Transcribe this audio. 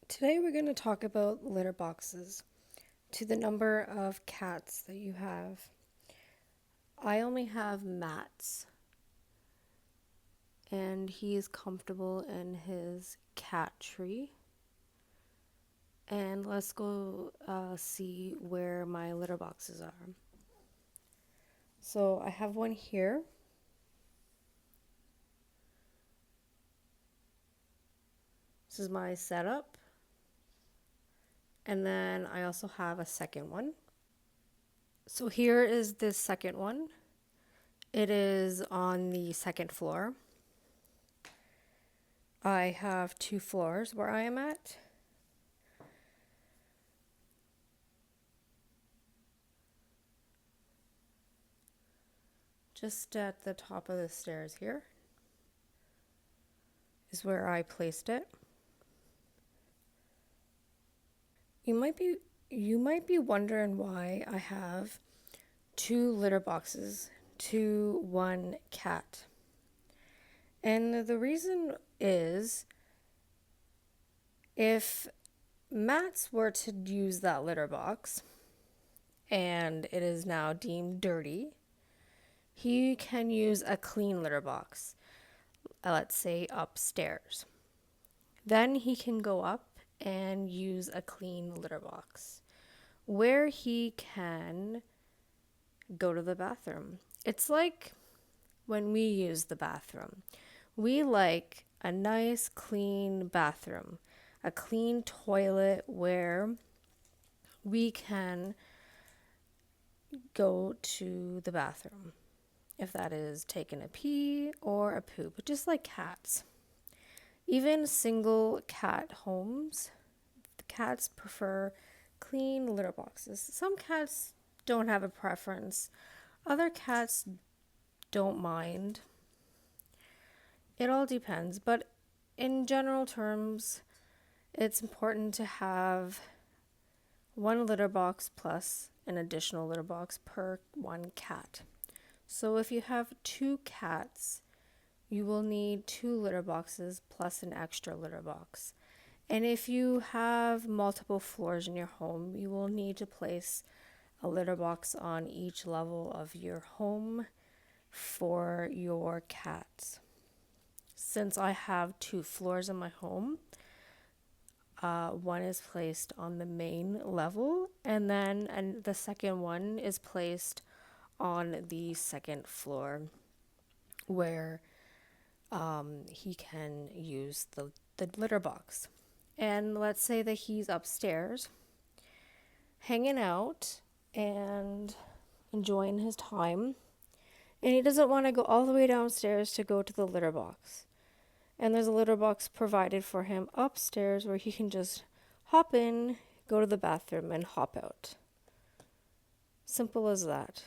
Today we're going to talk about litter boxes to the number of cats that you have. I only have Matt's, and he is comfortable in his cat tree. And let's go see where my litter boxes are. So I have one here. This is my setup. And then I also have a second one. So here is this second one. It is on the second floor. I have 2 floors where I am at. Just at the top of the stairs here is where I placed it. You might be wondering why I have 2 litter boxes to 1 cat. And the reason is if Matt's were to use that litter box and it is now deemed dirty, he can use a clean litter box, let's say upstairs. Then he can go up and use a clean litter box where he can go to the bathroom. It's like when we use the bathroom. We like a nice clean bathroom, a clean toilet where we can go to the bathroom, if that is taking a pee or a poop, just like cats. Even single cat homes, the cats prefer clean litter boxes. Some cats don't have a preference. Other cats don't mind. It all depends, but in general terms, it's important to have 1 litter box plus an additional litter box per 1 cat. So if you have 2 cats, you will need 2 litter boxes plus an extra litter box. And if you have multiple floors in your home, you will need to place a litter box on each level of your home for your cats. Since I have 2 floors in my home, one is placed on the main level, and the second one is placed on the second floor where he can use the litter box. And let's say that he's upstairs hanging out and enjoying his time, and he doesn't want to go all the way downstairs to go to the litter box. And there's a litter box provided for him upstairs where he can just hop in, go to the bathroom, and hop out. Simple as that.